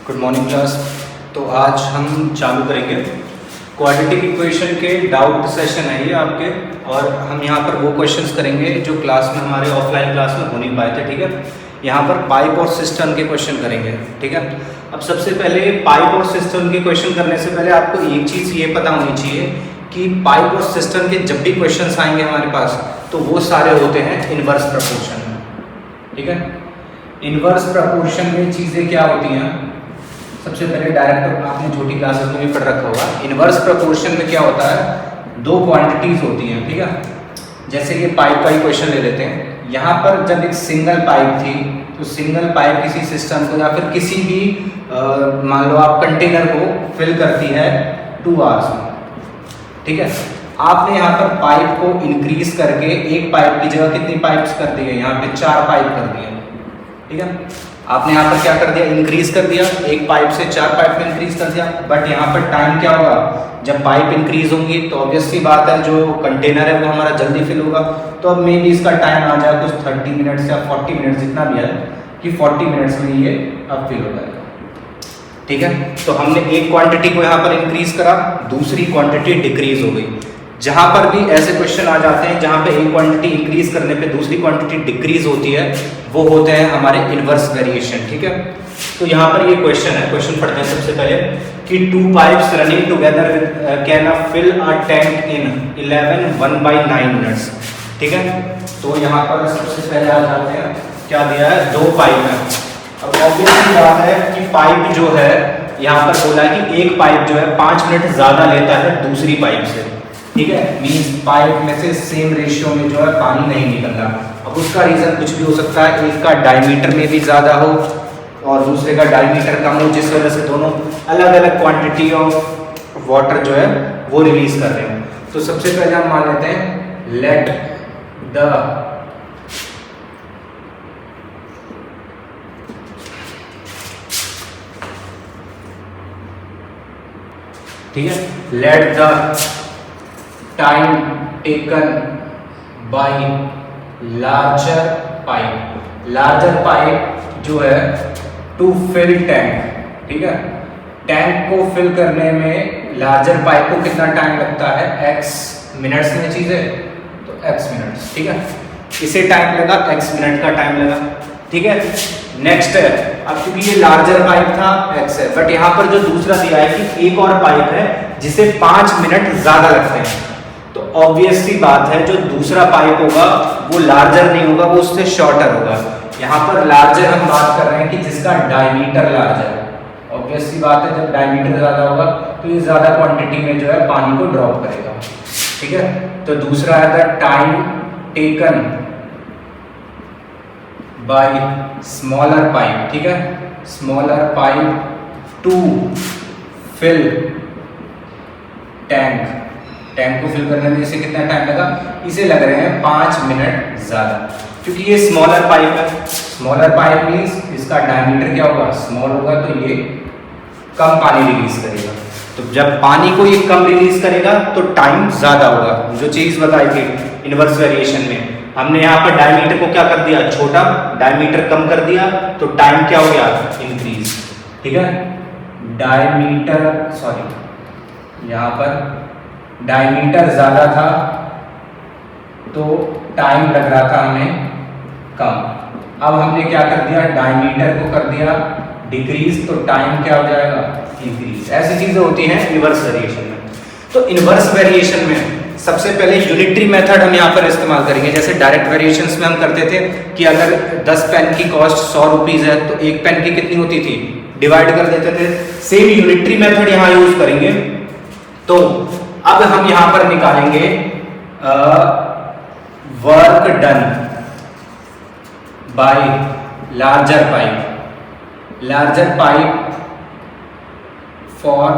Good morning class. तो आज हम चालू करेंगे क्वाड्रेटिक इक्वेशन के डाउट सेशन है ये आपके, और हम यहाँ पर वो क्वेश्चंस करेंगे जो क्लास में हमारे ऑफलाइन क्लास में हो नहीं पाए थे। ठीक है, यहाँ पर पाइप और सिस्टम के क्वेश्चन करेंगे। ठीक है, अब सबसे पहले पाइप और सिस्टम के क्वेश्चन करने से पहले आपको एक चीज़ ये पता होनी चाहिए कि पाइप और सिस्टम के जब भी क्वेश्चन आएंगे हमारे पास तो वो सारे होते हैं इनवर्स प्रपोर्शन में। ठीक है, इनवर्स प्रपोर्शन में चीज़ें क्या होती हैं, सबसे पहले डायरेक्ट आपने छोटी क्लासेस में भी पढ़ रखा होगा। इनवर्स प्रपोर्शन में क्या होता है, दो क्वांटिटीज होती हैं। ठीक है, जैसे ये पाइप का ही क्वेश्चन ले लेते हैं। यहाँ पर जब एक सिंगल पाइप थी तो सिंगल पाइप किसी सिस्टम को या फिर किसी भी मान लो आप कंटेनर को फिल करती है 2 आवर्स में। ठीक है, आपने यहाँ पर पाइप को इंक्रीज करके एक पाइप की जगह कितनी पाइप्स कर दी है, यहाँ पे 4 पाइप कर दिए। ठीक है, आपने यहाँ पर क्या कर दिया, इंक्रीज कर दिया, एक पाइप से 4 पाइप में इंक्रीज कर दिया। बट यहाँ पर टाइम क्या होगा, जब पाइप इंक्रीज होंगी तो ऑब्वियस सी बात है जो कंटेनर है वो हमारा जल्दी फिल होगा। तो अब मे बी इसका टाइम आ जाए कुछ 30 मिनट्स या 40 मिनट्स, जितना भी है कि 40 मिनट्स में ये अब फिल हो जाएगा। ठीक है, तो हमने एक क्वांटिटी को यहाँ पर इंक्रीज करा, दूसरी क्वांटिटी डिक्रीज हो गई। जहाँ पर भी ऐसे क्वेश्चन आ जाते हैं जहाँ पे एक क्वांटिटी इंक्रीज करने पे दूसरी क्वांटिटी डिक्रीज होती है, वो होते हैं हमारे इनवर्स वेरिएशन। ठीक है, तो यहाँ पर ये क्वेश्चन है, क्वेश्चन पढ़ते हैं सबसे पहले कि 2 pipes running together can fill a tank in 1/9 minutes. ठीक है, तो यहाँ पर सबसे पहले आ जाते हैं, क्या दिया है, 2 पाइप है। अब ऑब्वियसली बात है कि पाइप जो है यहाँ पर बोला है कि एक पाइप जो है 5 मिनट ज्यादा लेता है दूसरी पाइप से। ठीक है, मींस पाइप में से सेम रेशियो में जो है पानी नहीं निकल रहा। अब उसका रीजन कुछ भी हो सकता है, एक का डायमीटर में भी ज्यादा हो और दूसरे का डायमीटर कम हो, जिस वजह से दोनों अलग अलग क्वांटिटी ऑफ वाटर जो है वो रिलीज कर रहे हो। तो सबसे पहले हम मान लेते हैं लेट द ठीक है, let the time taken by larger pipe जो है टू फिल टैंक। ठीक है, टैंक को फिल करने में लार्जर पाइप को कितना टाइम लगता है, x मिनट्स में चीज है तो x मिनट्स। ठीक है, इसे टाइम लगा, x मिनट का टाइम लगा। ठीक है, नेक्स्ट है, अब क्योंकि ये लार्जर पाइप था x है, बट यहाँ पर जो दूसरा दिया है कि एक और पाइप है जिसे 5 मिनट ज्यादा लगते हैं। तो ऑब्वियस सी बात है जो दूसरा पाइप होगा वो लार्जर नहीं होगा, वो उससे शॉर्टर होगा। यहाँ पर लार्जर हम बात कर रहे हैं कि जिसका डायमीटर लार्जर है। ऑब्वियस सी बात है जब डायमीटर ज्यादा होगा तो ये ज्यादा क्वांटिटी में जो है पानी को ड्रॉप करेगा। ठीक है, तो दूसरा है the time taken by smaller pipe. ठीक है, smaller pipe to fill tank को फिल करने में इसे कितना टाइम लगा, इसे लग रहे हैं 5 मिनट ज्यादा, क्योंकि ये स्मॉलर पाइप है। स्मॉलर पाइप मींस इसका डायमीटर क्या होगा, स्मॉल होगा, तो ये कम पानी रिलीज करेगा। तो जब पानी को ये कम रिलीज करेगा तो टाइम ज्यादा होगा। जो चीज बताई थी इनवर्स वेरिएशन में, हमने यहाँ पर डायमीटर को क्या कर दिया, छोटा, डायमीटर कम कर दिया तो टाइम क्या हो गया, इंक्रीज। ठीक है, यहाँ पर डायमीटर ज्यादा था तो टाइम लग रहा था हमें कम। अब हमने क्या कर दिया, डायमीटर को कर दिया डिक्रीज, तो टाइम क्या हो जाएगा, इंक्रीज। ऐसी चीजें होती हैं इनवर्स वेरिएशन में। तो इनवर्स वेरिएशन में सबसे पहले यूनिटरी मेथड हम यहाँ पर इस्तेमाल करेंगे। जैसे डायरेक्ट वेरिएशंस में हम करते थे कि अगर 10 पेन की कॉस्ट 100 रुपीज है तो एक पेन की कितनी होती थी, डिवाइड कर देते थे। सेम यूनिटरी मेथड यहाँ यूज करेंगे। तो अब हम यहां पर निकालेंगे work done by larger pipe for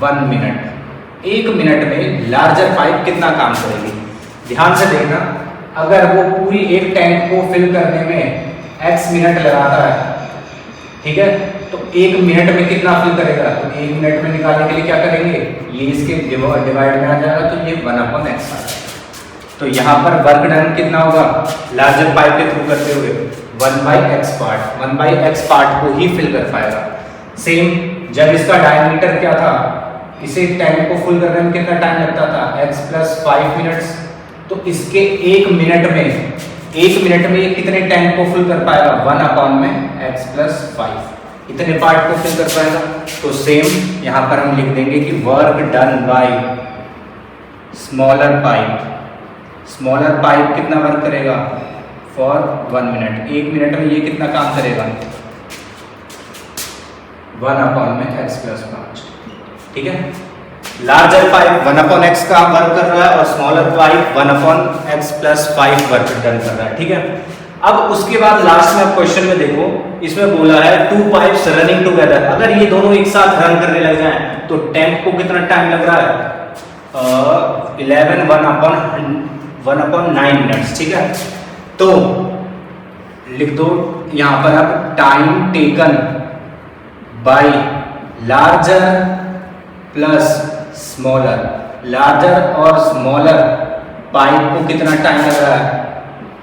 1 minute. 1 minute में लार्जर पाइप कितना काम करेगी, ध्यान से देखना। अगर वो पूरी एक टैंक को फिल करने में x मिनट लगाता है, ठीक है, तो 1 मिनट में कितना फिल करेगा, तो 1 मिनट में निकालने के लिए क्या करेंगे, ये इसके डिवाइड में आ जाएगा तो ये 1/x आ जाएगा। तो यहाँ पर वर्क डन कितना होगा, लार्जर पाइप के थ्रू करते हुए 1/x पार्ट को ही फिल कर पाएगा। सेम जब इसका डायमीटर क्या था, इसे टैंक को फुल करने में कितना टाइम लगता था, x प्लस 5 मिनट्स। तो इसके एक मिनट में ये कितने टैंक को फुल कर पाएगा, 1 अपॉन में x प्लस 5, इतने पार्ट को फिल कर पाएगा। तो सेम यहाँ पर हम लिख देंगे कि work done by smaller pipe कितना वर्क करेगा, फॉर 1 मिनट, 1 मिनट में ये कितना काम करेगा, 1 अपॉन में x प्लस 5। ठीक है, लार्जर पाइप 1 अपॉन x का वर्क कर रहा है और smaller pipe 1 upon x plus 5 work done कर रहा है। ठीक है, अब उसके बाद लास्ट में आप क्वेश्चन में देखो, इसमें बोला है 2 पाइप्स रनिंग टुगेदर, अगर ये दोनों एक साथ रन करने लग जाएं तो टैंक को कितना टाइम लग रहा है, 11 1 अपॉन 9 मिनट्स। ठीक है, तो लिख दो यहां पर अब time taken by larger plus smaller, larger और स्मॉलर पाइप को कितना टाइम लग रहा है,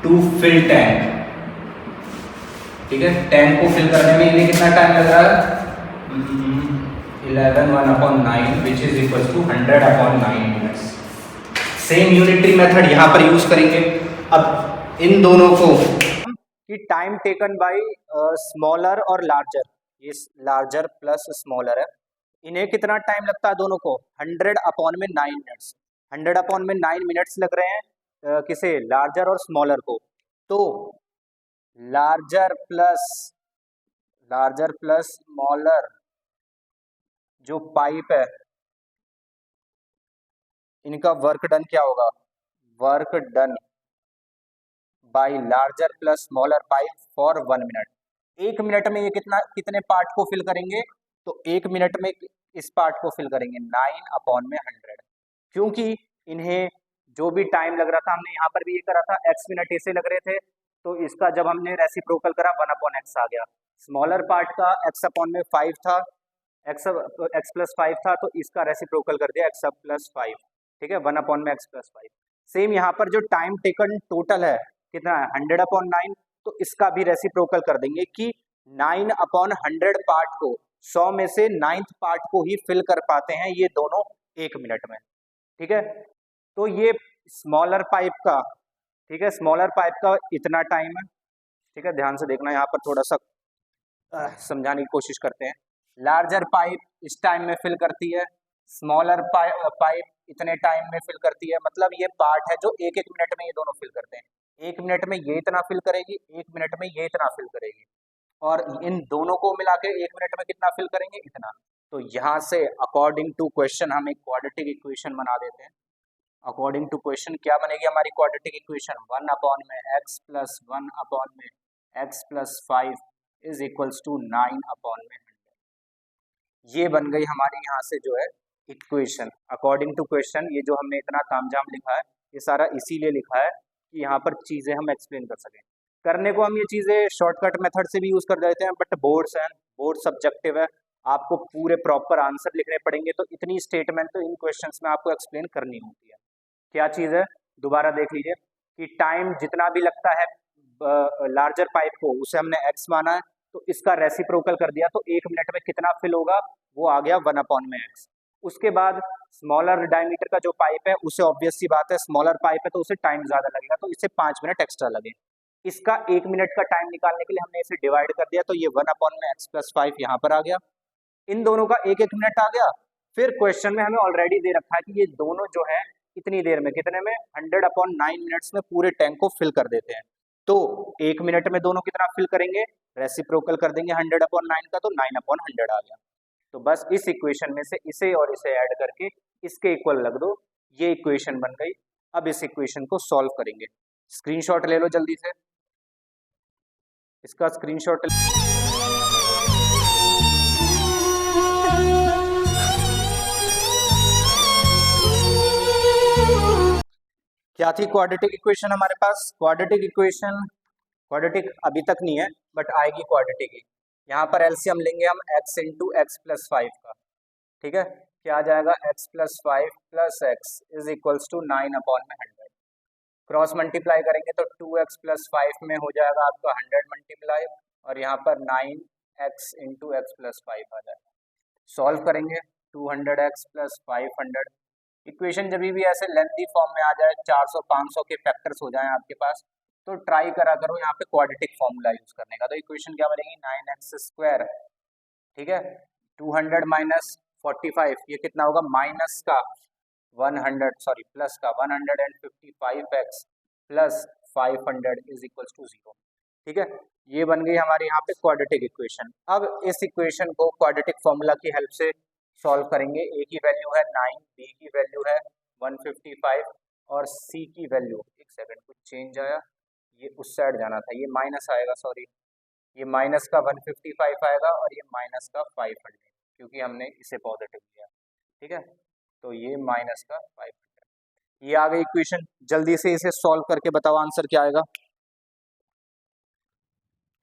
टू फिल टैंक। ठीक है, टैंक को फिल करने में इन्हें कितना टाइम लग रहा है, 11 1 upon 9 which is equal to 100 upon 9 minutes. Same unitary method यहाँ पर यूज करेंगे। अब इन दोनों को कि टाइम टेकन बाय स्मॉलर और लार्जर, ये लार्जर प्लस स्मॉलर है, इन्हें कितना टाइम लगता है दोनों को, 100 अपॉन में 9 मिनट्स। 100 अपॉन में 9 मिनट्स लग रहे हैं किसे, लार्जर और स्मॉलर को। तो लार्जर प्लस स्मॉलर जो पाइप है, इनका वर्क डन क्या होगा, work done by larger plus smaller pipe for 1 minute. 1 minute में ये कितने पार्ट को फिल करेंगे, तो 1 मिनट में इस पार्ट को फिल करेंगे 9 अपॉन में 100, क्योंकि इन्हें जो भी टाइम लग रहा था, हमने यहाँ पर भी ये करा था, x मिनट ऐसे लग रहे थे, तो इसका जब हमने रेसिप्रोकल करा 1 अपॉन x आ गया। स्मॉलर पार्ट का x अपॉन में 5 था, x प्लस 5 था, तो इसका रेसिप्रोकल कर दिया x प्लस 5। ठीक है, 1 अपॉन में x प्लस 5। सेम यहाँ पर जो टाइम टेकन टोटल है कितना है, 100 अपॉन 9, तो इसका भी रेसिप्रोकल कर देंगे कि 9 अपॉन 100 पार्ट को, 100 में से 9th पार्ट को ही फिल कर पाते हैं ये दोनों 1 मिनट में। ठीक है, तो ये स्मॉलर पाइप का, ठीक है, स्मॉलर पाइप का इतना टाइम है। ठीक है, ध्यान से देखना, यहाँ पर थोड़ा सा समझाने की कोशिश करते हैं। लार्जर पाइप इस टाइम में फिल करती है, स्मॉलर पाइप इतने टाइम में फिल करती है, मतलब ये पार्ट है जो 1 मिनट में ये दोनों फिल करते हैं। 1 मिनट में ये इतना फिल करेगी, 1 मिनट में ये इतना फिल करेगी, और इन दोनों को मिला के 1 मिनट में कितना फिल करेंगे, इतना। तो यहाँ से अकॉर्डिंग टू क्वेश्चन हम एक क्वाड्रेटिक इक्वेशन बना देते हैं। अकॉर्डिंग टू क्वेश्चन क्या बनेगी हमारी क्वाड्रेटिक इक्वेशन, 1 अपॉन में x प्लस 1 अपॉन में x plus 5 is equals to 9 upon में 100। ये बन गई हमारी यहाँ से जो है इक्वेशन अकॉर्डिंग टू क्वेश्चन। ये जो हमने इतना तामझाम लिखा है, ये सारा इसीलिए लिखा है कि यहाँ पर चीज़ें हम एक्सप्लेन कर सकें। करने को हम ये चीज़ें शॉर्टकट मेथड से भी यूज़ कर देते हैं, बट बोर्ड सब्जेक्टिव है, आपको पूरे प्रॉपर आंसर लिखने पड़ेंगे। तो इतनी स्टेटमेंट तो इन क्वेश्चंस में आपको एक्सप्लेन करनी होती है। क्या चीज़ है, दोबारा देख लीजिए कि टाइम जितना भी लगता है लार्जर पाइप को, उसे हमने x माना है, तो इसका रेसिप्रोकल कर दिया, तो 1 मिनट में कितना फिल होगा, वो आ गया 1 अपॉन में x। उसके बाद स्मॉलर डायमीटर का जो पाइप है, उसे ऑब्वियस सी बात है, स्मॉलर पाइप है तो उसे टाइम ज़्यादा लगेगा, तो इसे 5 मिनट एक्स्ट्रा लगे। इसका 1 मिनट का टाइम निकालने के लिए हमने इसे डिवाइड कर दिया, तो ये 1 अपॉन में x प्लस 5 यहाँ पर आ गया। इन दोनों का 1 मिनट आ गया। फिर क्वेश्चन में हमें ऑलरेडी दे रखा है कि ये दोनों जो है इतनी देर में, कितने में, 100 अपॉन 9 मिनट्स में पूरे टैंक को फिल कर देते हैं। तो 1 मिनट में दोनों कितना फिल करेंगे, रेसिप्रोकल कर देंगे 100 अपॉन 9 का, तो 9 अपॉन 100 आ गया। तो बस इस इक्वेशन में से इसे और इसे ऐड करके इसके इक्वल रख दो, ये इक्वेशन बन गई। अब इस इक्वेशन को सॉल्व करेंगे। स्क्रीनशॉट ले लो जल्दी से, इसका स्क्रीनशॉट। क्या थी क्वाड्रेटिक इक्वेशन हमारे पास, क्वाड्रेटिक अभी तक नहीं है बट आएगी क्वाड्रेटिक ही। यहाँ पर एलसीएम लेंगे हम x इंटू एक्स प्लस 5 का। ठीक है, क्या आ जाएगा, x plus 5 plus x is equals to 9 upon में 100। क्रॉस मल्टीप्लाई करेंगे तो 2x प्लस 5 में हो जाएगा आपका 100 मल्टीप्लाई, और यहाँ पर 9 एक्स इंटू एक्स प्लस 5 आ जाएगा। सॉल्व करेंगे 200x प्लस 500। इक्वेशन जब भी ऐसे लेंथी फॉर्म में आ जाए, 400 500 के फैक्टर्स हो जाएं आपके पास, तो ट्राई करा करो यहाँ पे क्वाड्रेटिक फॉर्मूला यूज करने का। तो इक्वेशन क्या बनेगी 9x², ठीक है, 200 माइनस 45 ये कितना होगा माइनस का 100 सॉरी प्लस का 155x plus 500 is equals to 0। ठीक है, ये बन गई हमारे यहाँ पे क्वाड्रेटिक इक्वेशन। अब इस इक्वेशन को क्वाड्रेटिक फॉर्मूला की हेल्प से सॉल्व करेंगे। ए की वैल्यू है 9, बी की वैल्यू है 155 और सी की वैल्यू, एक सेकंड कुछ चेंज आया, ये उस साइड जाना था, ये माइनस आएगा, सॉरी ये माइनस का 155 आएगा और ये माइनस का 500 क्योंकि हमने इसे पॉजिटिव लिया। ठीक है, तो ये माइनस का 500, ये आ गई इक्वेशन। जल्दी से इसे सॉल्व करके बताओ आंसर क्या आएगा।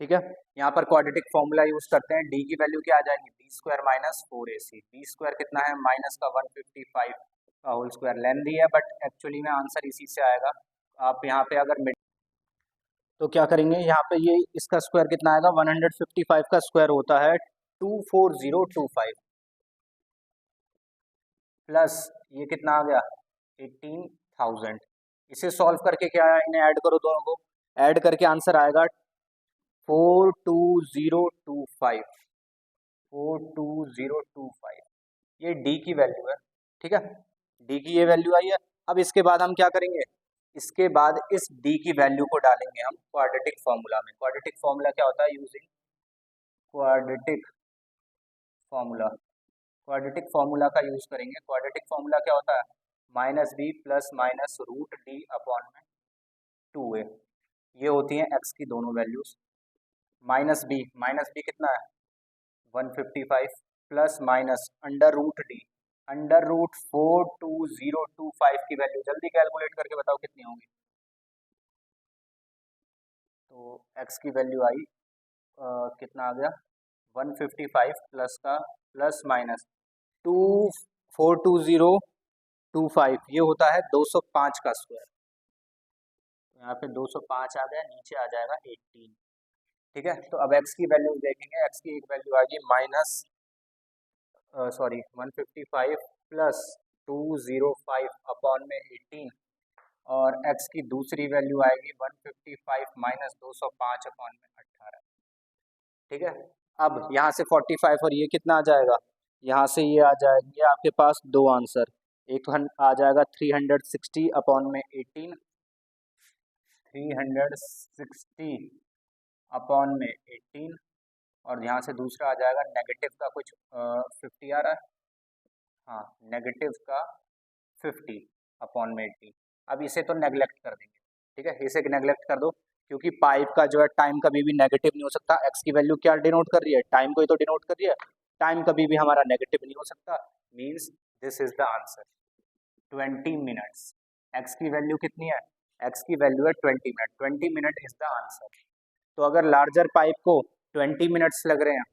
ठीक है, यहाँ पर क्वाड्रेटिक फॉर्मूला यूज करते हैं। डी की वैल्यू क्या आ जाएगी b² माइनस 4ac। b² कितना है माइनस का 155 का होल स्क्वायर। लेंथी है बट एक्चुअली में आंसर इसी से आएगा। आप यहाँ पे अगर मिड तो क्या करेंगे, यहाँ पे ये इसका स्क्वायर कितना आएगा 155 का स्क्वायर होता है 24025 प्लस ये कितना आ गया 18,000। इसे सॉल्व करके क्या है, इन्हें ऐड करो, दोनों को ऐड करके आंसर आएगा 42025 42025। ये डी की वैल्यू है। ठीक है, डी की ये वैल्यू आई है। अब इसके बाद हम क्या करेंगे, इसके बाद इस डी की वैल्यू को डालेंगे हम क्वाड्रेटिक फॉर्मूला में। क्वाड्रेटिक फॉर्मूला क्या होता है, using quadratic formula, quadratic formula का यूज करेंगे। क्वाड्रेटिक फॉर्मूला क्या होता है minus b plus minus root d upon में 2a। ये होती हैं एक्स की दोनों वैल्यूज। माइनस बी कितना है 155 plus minus under root d, under root 42025 की वैल्यू जल्दी कैलकुलेट करके बताओ कितनी होगी। तो x की वैल्यू आई कितना आ गया 155 प्लस का प्लस माइनस 42025, ये होता है 205 का स्क्वायर। यहाँ पे 205 आ गया, नीचे आ जाएगा 18। ठीक है, तो अब x की वैल्यू देखेंगे। x की एक वैल्यू आ गई माइनस 155 प्लस 205 अपॉन में 18 और x की दूसरी वैल्यू आएगी 155 माइनस 205 अपॉन में 18। ठीक है, अब यहाँ से 45 और ये कितना आ जाएगा, यहाँ से ये आ जाएंगे आपके पास दो आंसर। एक आ जाएगा 360 अपॉन में 18, 360 अपॉन में 18 और यहाँ से दूसरा आ जाएगा नेगेटिव का कुछ 50 आ रहा है, हाँ नेगेटिव का 50 अपॉन में 18। अब इसे तो नेगलेक्ट कर देंगे। ठीक है, इसे नेगलेक्ट कर दो क्योंकि पाइप का जो है टाइम कभी भी नेगेटिव नहीं हो सकता। एक्स की वैल्यू क्या डिनोट कर रही है, टाइम को ही तो डिनोट कर रही है। टाइम कभी भी हमारा नेगेटिव नहीं हो सकता, means this is the answer 20 minutes. X की वैल्यू कितनी है, एक्स की वैल्यू है 20 minute, 20 minute is the answer. तो अगर लार्जर पाइप को 20 मिनट्स लग रहे हैं,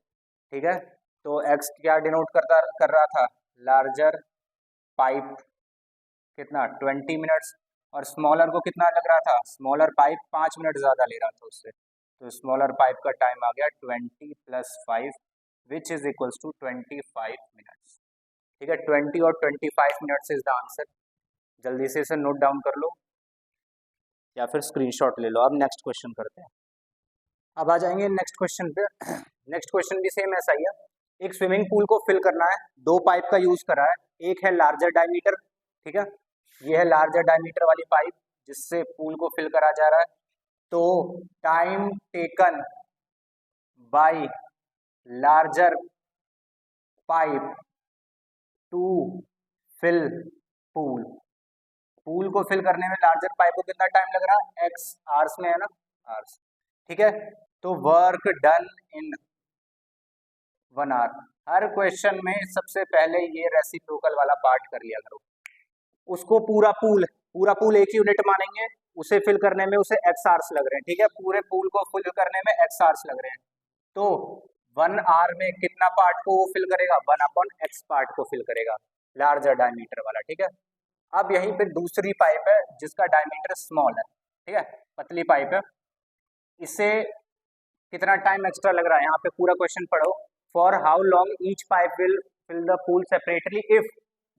ठीक है, तो एक्स क्या डिनोट कर रहा था, लार्जर पाइप कितना 20 मिनट्स, और स्मॉलर को कितना लग रहा था, स्मॉलर पाइप 5 मिनट ज़्यादा ले रहा था उससे, तो स्मॉलर पाइप का टाइम आ गया 20 + 5 which is equals to 25 minutes. ठीक है, 20 और 25 मिनट्स इज द आंसर। जल्दी से इसे नोट डाउन कर लो या फिर स्क्रीनशॉट ले लो। अब नेक्स्ट क्वेश्चन करते हैं। अब आ जाएंगे नेक्स्ट क्वेश्चन पे। नेक्स्ट क्वेश्चन भी सेम ऐसा ही है। एक स्विमिंग पूल को फिल करना है, दो पाइप का यूज करा है, एक है लार्जर डायमीटर, ठीक है, ये है लार्जर डायमीटर वाली पाइप जिससे पूल को फिल करा जा रहा है। तो time taken by larger pipe to fill pool, pool को फिल करने में लार्जर पाइप को कितना टाइम लग रहा है, एक्स आवर्स में है ना, आवर्स। ठीक है, तो वर्क डन इन 1 आवर। हर क्वेश्चन में सबसे पहले ये रेसिप्रोकल वाला पार्ट कर लिया करो। उसको पूरा पूल एक यूनिट मानेंगे, उसे फिल करने में उसे एक्स आवर्स लग रहे हैं। ठीक है, पूरे पूल को फिल करने में एक्स आवर्स लग रहे हैं। तो 1 आवर में कितना पार्ट को वो फिल करेगा, 1/x पार्ट को फिल करेगा, लार्जर डायमीटर वाला। ठीक है, अब यहीं पे दूसरी पाइप है जिसका डायमीटर स्मॉल है, ठीक है, पतली पाइप है, इसे कितना टाइम एक्स्ट्रा लग रहा है, यहाँ पे पूरा क्वेश्चन पढ़ो। For how long each pipe will fill the pool separately if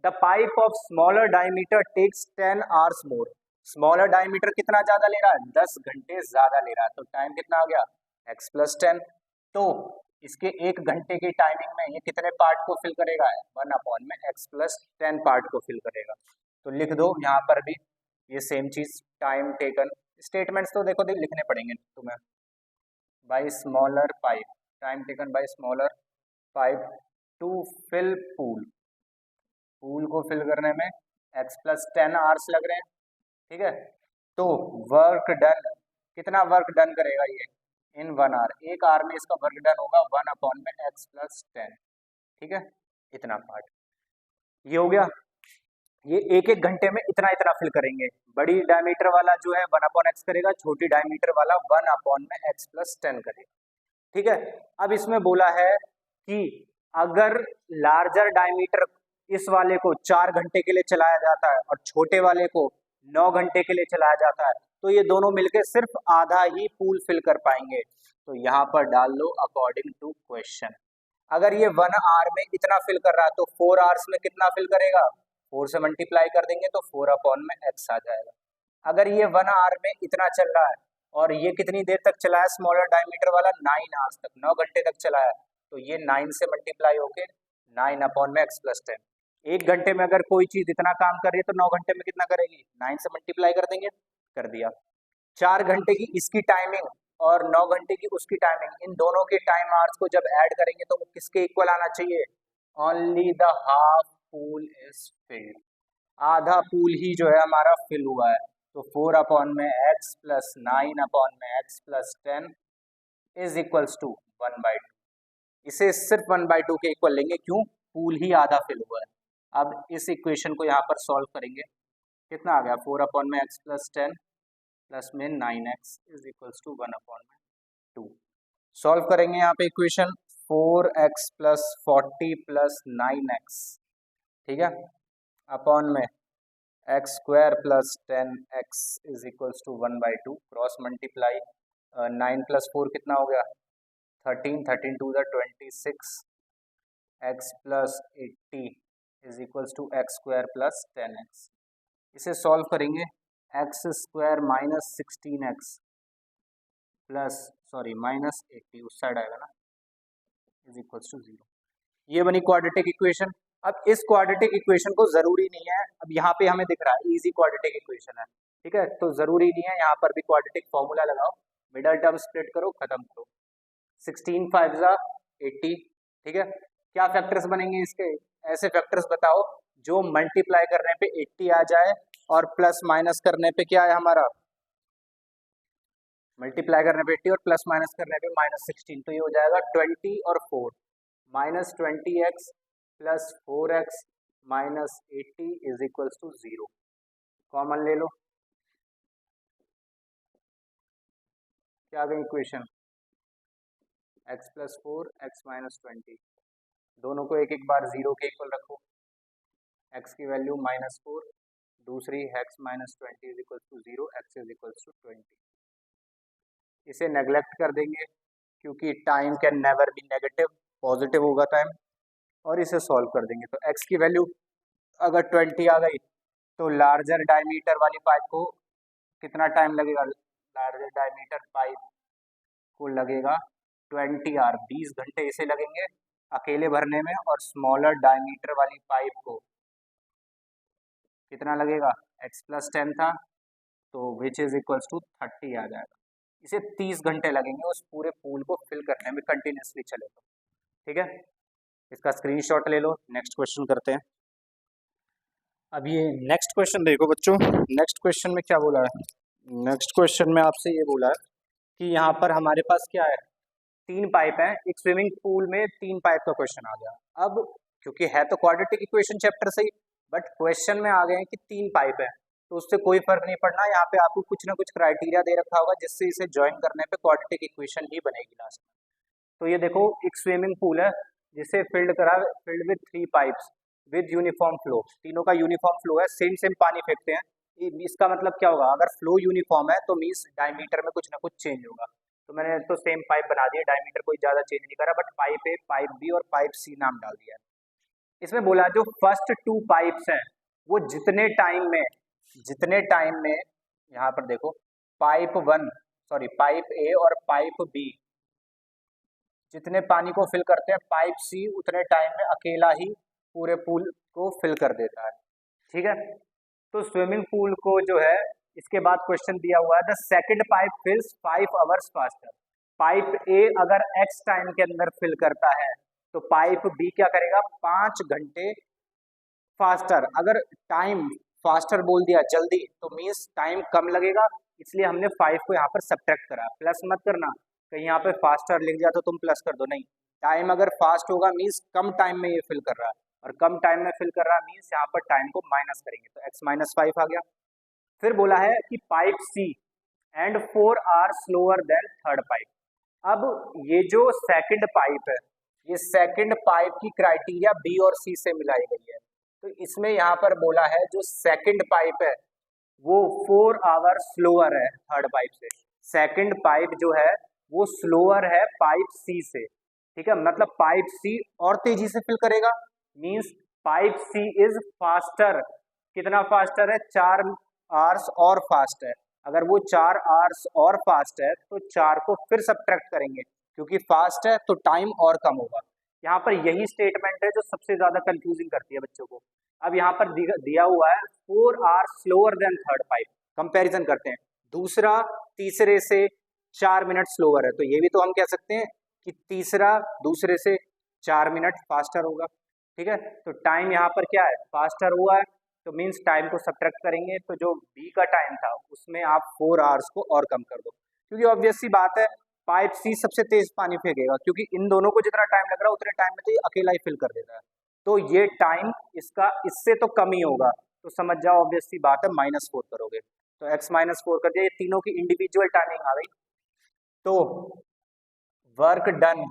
the pipe of smaller diameter takes 10 hours more. Smaller diameter कितना ज्यादा ले रहा है, 10 घंटे ज्यादा ले रहा है, तो टाइम कितना आ गया, x प्लस 10। तो इसके 1 घंटे की टाइमिंग में ये कितने पार्ट को फिल करेगा, 1 में x प्लस 10 पार्ट को फिल करेगा। तो लिख दो यहाँ पर भी ये सेम चीज, टाइम टेकन। स्टेटमेंट्स तो देखो लिखने पड़ेंगे तुम्हें। By smaller pipe, time taken by smaller pipe to fill pool, pool को फिल करने में x प्लस 10 आवर्स लग रहे हैं, ठीक है। तो वर्क डन, कितना वर्क डन करेगा ये, इन 1 आवर, 1 आवर में इसका वर्क डन होगा 1 में x प्लस 10, ठीक है, इतना पार्ट ये हो गया। ये 1-1 घंटे में इतना इतना फिल करेंगे। बड़ी डायमीटर वाला जो है 1/x करेगा, छोटी डायमीटर वाला 1 में x प्लस 10 करेगा, ठीक है। अब इसमें बोला है कि अगर लार्जर डायमीटर इस वाले को 4 घंटे के लिए चलाया जाता है और छोटे वाले को 9 घंटे के लिए चलाया जाता है, तो ये दोनों मिलकर सिर्फ आधा ही पूल फिल कर पाएंगे। तो यहाँ पर डाल लो अकॉर्डिंग टू क्वेश्चन। अगर ये 1 आवर में इतना फिल कर रहा है तो 4 आवर्स में कितना फिल करेगा, 4 से मल्टीप्लाई कर देंगे तो 4 में x आ जाएगा। अगर ये 1 आवर में इतना चल रहा है और ये कितनी देर तक चला है, स्मॉलर डायमीटर वाला 9 आवर्स तक, 9 घंटे तक चला है, तो ये 9 से मल्टीप्लाई होके 9 में x प्लस 10। 1 घंटे में अगर कोई चीज इतना काम कर रही है तो 9 घंटे में कितना करेगी, 9 से मल्टीप्लाई कर देंगे, कर दिया। 4 घंटे की इसकी टाइमिंग और 9 घंटे की उसकी टाइमिंग, इन दोनों के टाइम आवर्स को जब ऐड करेंगे तो किसके इक्वल आना चाहिए, only the half pool is filled, आधा पूल ही जो है हमारा फिल हुआ है। तो 4 में x प्लस 9 में x plus 10 is equals to 1/2। इसे सिर्फ 1/2 के इक्वल लेंगे, क्यों, पूल ही आधा फिल हुआ है। अब इस इक्वेशन को यहाँ पर सॉल्व करेंगे, कितना आ गया, 4 में x प्लस 10 प्लस में 9x इज इक्वल्स टू 1 में 2। सॉल्व करेंगे यहाँ पे equation, 4x plus 40 plus 9x, ठीक है, अपॉन में x square plus 10x is equals to 1/2, cross multiply, 9 plus 4 कितना हो गया, 13, 13 to the 26, x plus 80 is equals to x square plus 10x। इसे सॉल्व करेंगे, x square minus 16x plus minus 80 उस side आएगा ना, इज इक्वल्स टू 0। ये बनी क्वाड्रेटिक इक्वेशन। अब इस क्वाड्रेटिक इक्वेशन को जरूरी नहीं है, अब यहाँ पे हमें दिख रहा है इजी क्वाड्रेटिक इक्वेशन है, ठीक है, तो जरूरी नहीं है यहाँ पर भी क्वाड्रेटिक फॉर्मूला लगाओ, मिडल टर्म स्प्लिट करो, खत्म करो, 16 5 80, ठीक है। क्या फैक्टर्स बनेंगे इसके, ऐसे फैक्टर्स बताओ जो मल्टीप्लाई करने पे 80 आ जाए और प्लस माइनस करने पे क्या है हमारा, मल्टीप्लाई करने पे 80 और प्लस माइनस करने पे माइनस 16, तो ये हो जाएगा 20 और 4, minus 20x plus 4x minus 80 is equals to 0। Common ले लो, क्या आ गई equation, x plus 4 x minus 20, दोनों को एक एक बार 0 के इक्वल रखो, x की वैल्यू -4, दूसरी x minus 20 is equals to 0, x is equals to 20। इसे नेग्लेक्ट कर देंगे क्योंकि time can never be negative, positive होगा टाइम, और इसे सॉल्व कर देंगे। तो x की वैल्यू अगर 20 आ गई तो लार्जर डायमीटर वाली पाइप को कितना टाइम लगेगा, लार्जर डायमीटर पाइप को लगेगा 20 आवर, 20 घंटे इसे लगेंगे अकेले भरने में, और स्मॉलर डायमीटर वाली पाइप को कितना लगेगा, x प्लस 10 था तो विच इज इक्वल्स टू 30 आ जाएगा। इसे 30 घंटे लगेंगे उस पूरे पूल को फिल करने में, कंटिन्यूसली चले तो, ठीक है। इसका स्क्रीनशॉट ले लो, नेक्स्ट क्वेश्चन करते हैं। अब ये नेक्स्ट क्वेश्चन देखो बच्चों, नेक्स्ट क्वेश्चन में क्या बोला है, नेक्स्ट क्वेश्चन में आपसे ये बोला है कि यहाँ पर हमारे पास क्या है, 3 पाइप है, एक स्विमिंग पूल में 3 पाइप का क्वेश्चन आ गया। अब क्योंकि है तो क्वाड्रेटिक इक्वेशन चैप्टर से ही, बट क्वेश्चन में आ गए हैं कि 3 पाइप है, तो उससे कोई फर्क नहीं पड़ना, यहाँ पे आपको कुछ ना कुछ क्राइटेरिया दे रखा होगा जिससे इसे ज्वाइन करने पे क्वाड्रेटिक इक्वेशन ही बनेगी लास्ट में। तो ये देखो एक स्विमिंग पूल है जिसे filled with 3 pipes with uniform flow, तीनों का यूनिफॉर्म फ्लो है, सेम सेम पानी फेंकते हैं। इसका मतलब क्या होगा, अगर फ्लो यूनिफॉर्म है तो मीन्स डायमीटर में कुछ ना कुछ चेंज होगा, तो मैंने तो सेम पाइप बना दिया, डायमीटर कोई ज़्यादा चेंज नहीं करा, but pipe A, pipe B और पाइप सी नाम डाल दिया। इसमें बोला जो फर्स्ट टू पाइप्स हैं वो जितने टाइम में यहाँ पर देखो पाइप ए और पाइप बी जितने पानी को फिल करते हैं, पाइप सी उतने टाइम में अकेला ही पूरे पूल को फिल कर देता है। ठीक है, तो स्विमिंग पूल को जो है इसके बाद क्वेश्चन दिया हुआ है the second pipe fills 5 hours faster. Pipe A अगर एक्स टाइम के अंदर फिल करता है तो पाइप बी क्या करेगा 5 घंटे फास्टर। अगर टाइम फास्टर बोल दिया जल्दी तो मीन्स टाइम कम लगेगा, इसलिए हमने 5 को यहाँ पर सब्ट्रैक्ट करा। प्लस मत करना, कहीं यहाँ पे फास्टर लिख जाए तो तुम प्लस कर दो, नहीं, टाइम अगर फास्ट होगा मीन्स कम टाइम में ये फिल कर रहा है, और कम टाइम में फिल कर रहा है मीन्स यहाँ पर टाइम को माइनस करेंगे तो x माइनस 5 आ गया। फिर बोला है कि pipe C and 4 are slower than third pipe. अब ये जो सेकंड पाइप है, ये सेकंड पाइप की क्राइटेरिया बी और सी से मिलाई गई है, तो इसमें यहाँ पर बोला है जो सेकंड पाइप है वो 4 आवर स्लोअर है थर्ड पाइप से। सेकंड पाइप जो है वो स्लोअर है पाइप सी से। ठीक है, मतलब पाइप सी और तेजी से फिल करेगा, means pipe C is faster. कितना फास्टर है? 4 आवर्स और फास्ट है। अगर वो 4 आवर्स और फास्ट है तो 4 को फिर सब्ट्रैक्ट करेंगे, क्योंकि फास्ट है तो टाइम और कम होगा। यहाँ पर यही स्टेटमेंट है जो सबसे ज्यादा कंफ्यूजिंग करती है बच्चों को। अब यहाँ पर दिया हुआ है 4 hours slower than third pipe, comparison करते हैं, दूसरा तीसरे से 4 मिनट स्लोअर है, तो ये भी तो हम कह सकते हैं कि तीसरा दूसरे से 4 मिनट फास्टर होगा। ठीक है, तो टाइम यहाँ पर क्या है? फास्टर हुआ है, तो मीन्स टाइम को सब्ट्रैक्ट करेंगे, तो जो बी का टाइम था उसमें आप 4 आवर्स को और कम कर दो, क्योंकि ऑब्वियस सी बात है पाइप सी सबसे तेज पानी फेंकेगा, क्योंकि इन दोनों को जितना टाइम लग रहा है उतने टाइम में तो ये अकेला ही फिल कर देता है, तो ये टाइम इसका इससे तो कम ही होगा, तो समझ जाओ ऑब्वियस सी बात है -4 करोगे, तो x -4 कर दिया। ये तीनों की इंडिविजुअल टाइमिंग आ गई, तो वर्क डन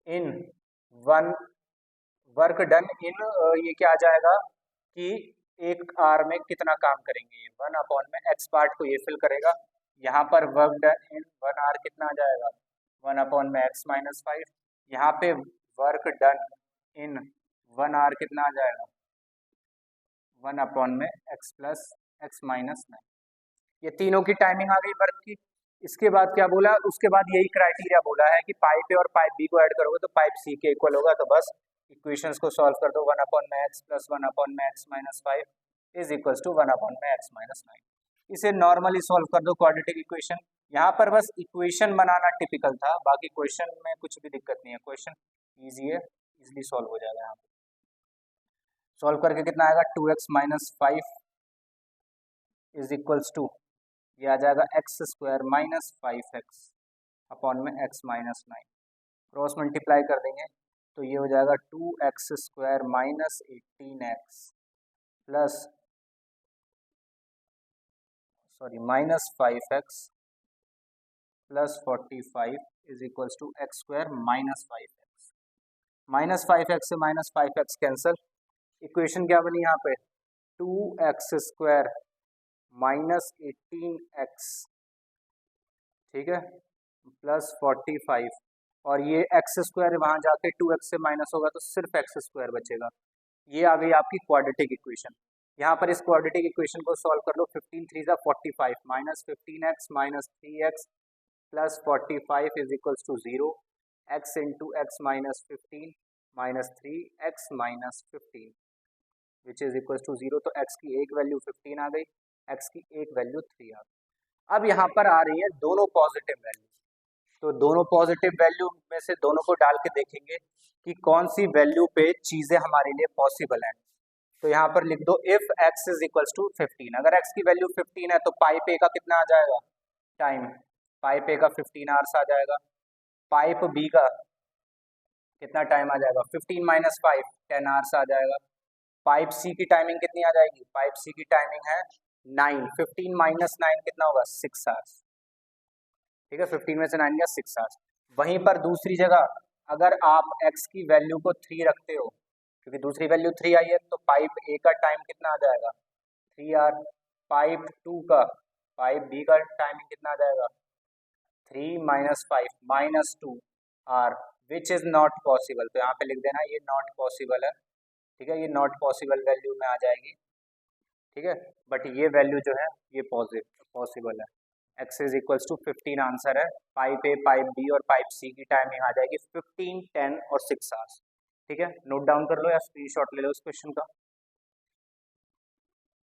इन ये क्या आ जाएगा कि 1 आवर में कितना काम करेंगे, 1/x पार्ट को ये फिल करेगा। यहाँ पर वर्क डन इन 1 आवर कितना आ जाएगा? 1/x - 5। यहाँ पे वर्क डन इन 1 आवर कितना आ जाएगा? 1/x + x - 9। ये तीनों की टाइमिंग आ गई वर्क की। इसके बाद क्या बोला? उसके बाद यही क्राइटेरिया बोला है कि पाइप ए और पाइप बी को ऐड करोगे तो पाइप सी के इक्वल होगा, तो बस इक्वेशंस को सॉल्व कर दो। 1/x + 1/x - 5 is equal to 1/x - 9। इसे नॉर्मली सॉल्व कर दो क्वाड्रेटिक इक्वेशन। यहाँ पर बस इक्वेशन बनाना टिपिकल था, बाकी क्वेश्चन में कुछ भी दिक्कत नहीं है, क्वेश्चन ईजी है, इजिली सॉल्व हो जाएगा। यहाँ सॉल्व करके कितना आएगा? 2x - 5 इज इक्वल्स टू, ये आ जाएगा x² - 5x/x - 9। क्रॉस मल्टीप्लाई कर देंगे तो ये हो जाएगा 2x² - 18x plus -5x plus 45 is equals to x² - 5x। -5x से -5x कैंसल, इक्वेशन क्या बनी यहाँ पे? 2x² - 18x, ठीक है, प्लस 45, और ये x² वहाँ जाके 2x से माइनस होगा तो सिर्फ x² बचेगा। ये आ गई आपकी क्वाड्रेटिक इक्वेशन। यहाँ पर इस क्वाड्रेटिक इक्वेशन को सॉल्व कर लो। 15 3 = 45, -15x - 3x plus 45 is equals to 0, x × x - 15 -3x - 15 which is equals to 0, तो x की एक वैल्यू 15 आ गई, x की एक वैल्यू 3 आ गई। अब यहाँ पर आ रही है दोनों पॉजिटिव वैल्यू, तो दोनों पॉजिटिव वैल्यू में से दोनों को डाल के देखेंगे कि कौन सी वैल्यू पे चीज़ें हमारे लिए पॉसिबल हैं। तो यहाँ पर लिख दो if x is equals to 15। अगर x की वैल्यू 15 है तो पाइप ए का कितना आ जाएगा टाइम? पाइप ए का 15 आवर्स आ जाएगा। पाइप बी का कितना टाइम आ जाएगा? 15 - 5 10 आवर्स आ जाएगा। पाइप सी की टाइमिंग कितनी आ जाएगी? पाइप सी की टाइमिंग है 9, 15 - 9 कितना होगा? 6 आवर्स। ठीक है, 15 में से 9 गया 6 आवर्स। वहीं पर दूसरी जगह अगर आप x की वैल्यू को 3 रखते हो, क्योंकि दूसरी वैल्यू 3 आई है, तो पाइप ए का टाइम कितना आ जाएगा? 3 आवर। पाइप बी का टाइमिंग कितना आ जाएगा? 3 minus 5 minus 2 or which is not possible, तो यहाँ पे लिख देना ये नॉट पॉसिबल है, ठीक है, ये नॉट पॉसिबल वैल्यू में आ जाएगी, ठीक है, बट ये वैल्यू जो है ये पॉसिबल है। x is equals to 15 answer है। पाइप ए, पाइप बी और पाइप सी की टाइमिंग आ जाएगी 15, 10 और 6 आवर्स, ठीक है, नोट डाउन कर लो या स्क्रीनशॉट ले लो इस क्वेश्चन का।